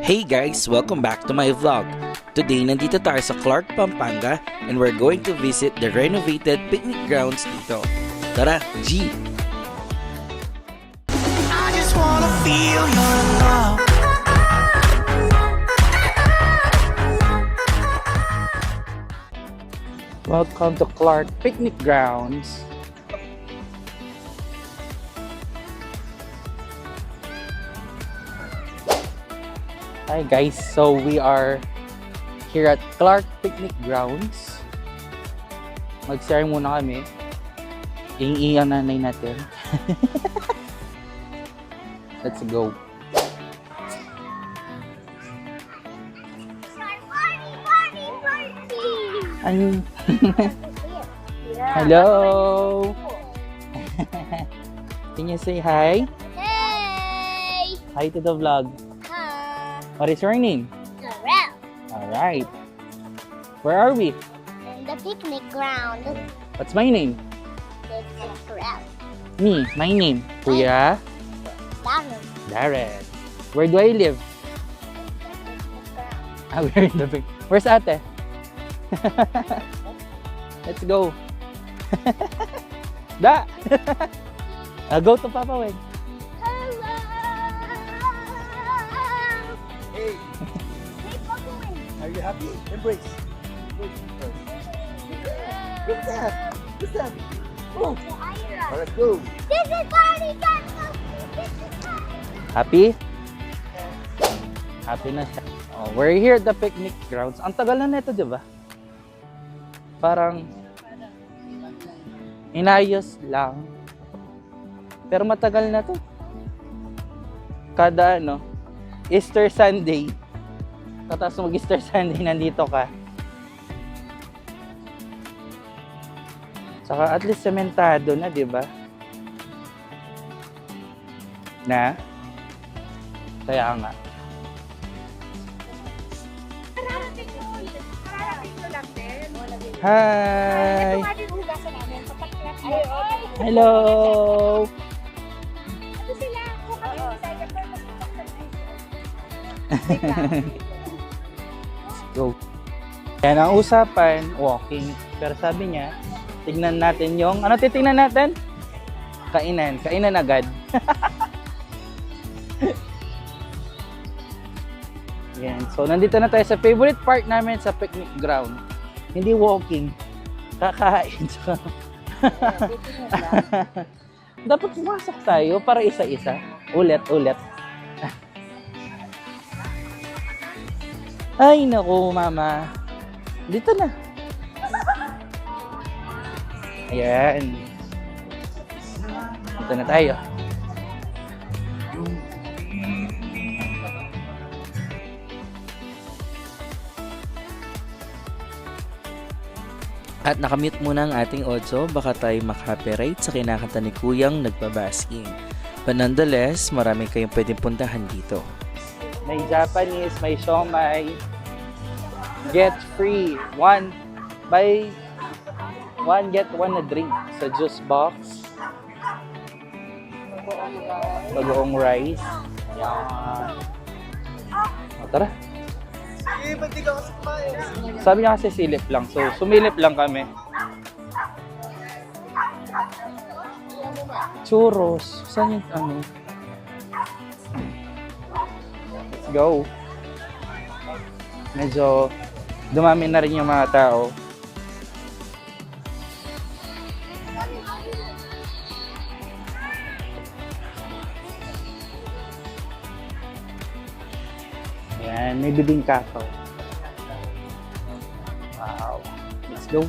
Hey guys! Welcome back to my vlog. Today, nandito tayo sa Clark, Pampanga and we're going to visit the renovated picnic grounds dito. Tara, G! I just wanna feel your love. Welcome to Clark Picnic Grounds. Hi guys, so we are here at Clark Picnic Grounds. Mag-share muna kami. Iing ang nanay natin. Let's go. Ano? Hello. Can you say hi? Hey! Hi to the vlog. Hi! What is your name? Corral. Alright. Where are we? In the picnic ground. What's my name? It's Corral. Me. My name. Kuya Darren. Darren. Where do I live? Ah, we're in the big... Where's ate? Let's go. Da! Go to Papa Wed. Hello! Hey, Hey, Papa Wing. are you happy? Embrace. Good step. Good step. Oh, Ira. let's go. This is Party Castle. This is Party. Happy? Happy na siya. Oh, we're here at the picnic grounds. Ang tagal na nito, di ba? Parang inayos lang. Pero matagal na to. Kada Easter Sunday. Tapos mag-Easter Sunday nandito ka. Saka at least sementado na, di ba? Na? Kaya nga. Hi! Hello! Go. Yan ang usapan, walking. Pero sabi niya, tignan natin yung... Ano titignan natin? Kainan. Kainan agad. Yan. So, nandito na tayo sa favorite part namin sa picnic ground. Hindi walking. Kakain. Dapat pumasok tayo para isa-isa. Ulit-ulit. Ay, naku, mama. Dito na. Ayan. Dito na tayo. At nakamute muna ang ating audio, baka tayo makapiright sa kinakanta ni Kuyang nagpabasking. But nonetheless, marami kayong pwedeng puntahan dito. May Japanese, may siomai. Get free. Buy one, get one na drink sa juice box. Bagoong rice. Yan. O, tara. Eh, ba't di ka kasi kumain? Sabi niya kasi silip lang. So, sumilip lang kami. Churros. Saan yung ano? Let's go. Medyo dumami na rin yung mga tao. Ayan, may bibingka ko. Wow. Let's go.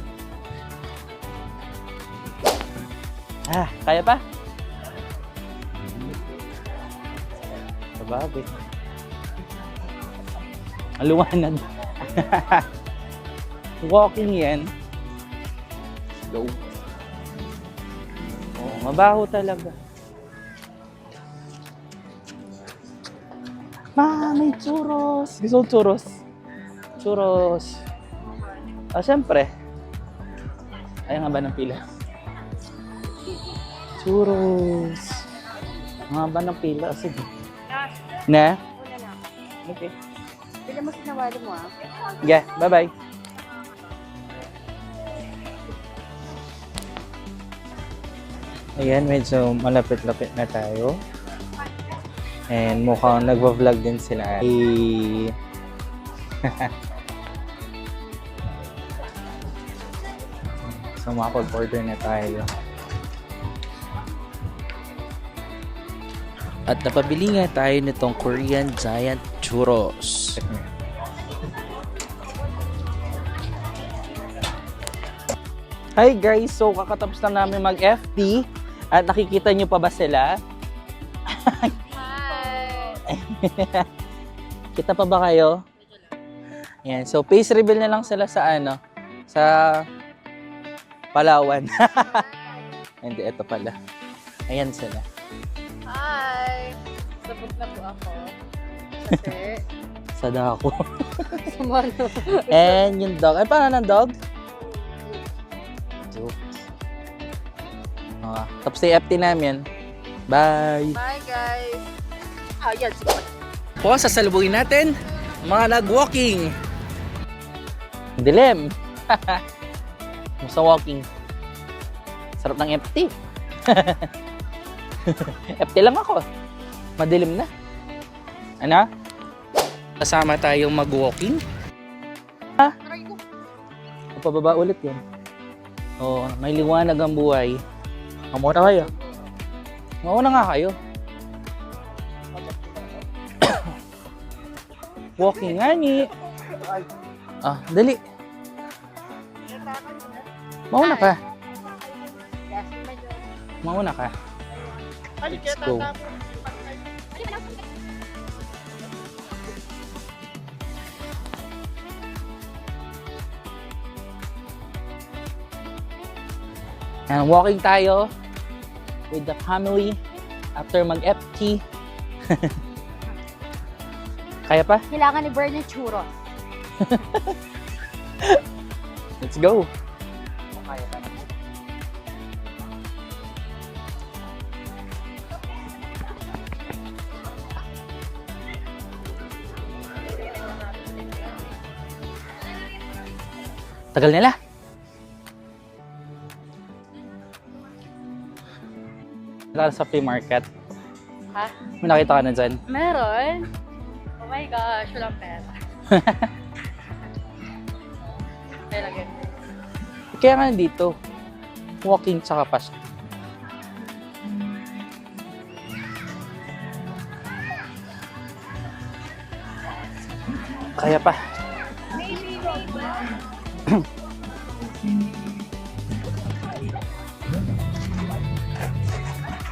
Ah, kaya pa? Sababi. Aluwanag. Walking yan. Let's go. Oh, mabaho talaga. Ma, may churros. Gusto ko churros. Churros. Ah, syempre. Ayaw nga ba ng pila? Churros. Mga ba ng pila? Sige. Na? Okay. Bili mo sinawali mo ah. Yeah, bye-bye. Ayan, medyo malapit-lapit na tayo. And mukhang nagva-vlog din sila. So makapag-order na tayo. At napabili nga tayo nitong Korean Giant Churros. Hi guys! So kakatapos lang namin mag-FT. At nakikita nyo pa ba sila? Hi! Kita pa ba kayo? Yan. So face reveal na lang sila sa ano? Sa Palawan. Hindi, ito pala. Ayan sila. Hi! Sabog na po ako. Kasi, Sada ako. sumano. And yung dog. Ay, paano ng dog? Joke. Tapos na yung FT namin. Bye! Bye guys! Ah, yan. Po, sasalubungin natin mga nag-walking. Dilim. Sa walking. Sarap ng FT. FT lang ako. Madilim na. Ano? Kasama tayong mag-walking. Ha? Pababa ulit yan. Oo, may liwanag ang buhay. Mauna kayo. Mauna nga kayo. Walking nga ni. Ah, dali. Mauna ka. Mauna ka. Let's go. And walking tayo with the family after mag-FT. Kaya pa? Kailangan ni Bern ng churros. Let's go. Tagal nila. Lalo sa flea market. Ha? May nakita ka na dyan. Meron? Oh my gosh, walang pera. Kaya lagyan. Kaya nga dito, walking tsaka pass. Kaya pa.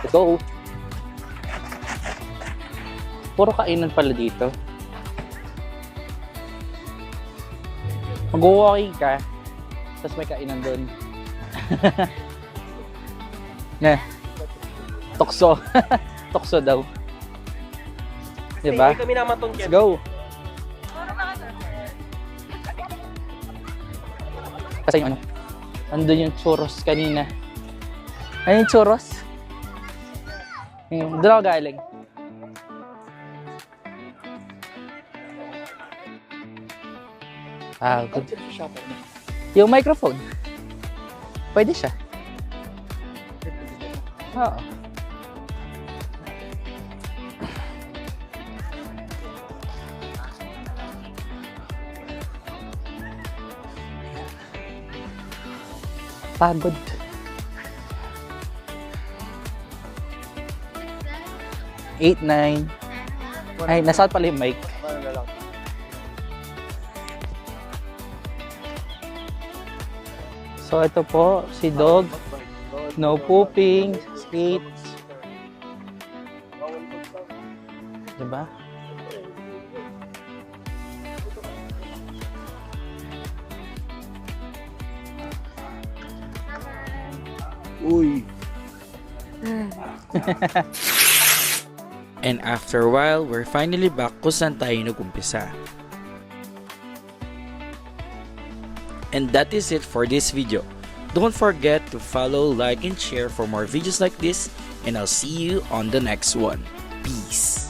Ito. Puro kainan pala dito. Mag-walking ka, tapos may kainan doon. Ne. Tokso. Tokso daw. Diba? Let's go. Kasi yung ano, andun yung churros kanina. Ano yung churros? Doon ako galing. Ah, good. Yung microphone. Pwede siya. Oo. Pagod. 8, 9. Ay, nasa pala yung mic. So, ito po, si Dog. No pooping. Skate. Diba? Uy. And after a while, we're finally back kung saan tayo nag-umpisa. And that is it for this video. Don't forget to follow, like, and share for more videos like this. And I'll see you on the next one. Peace.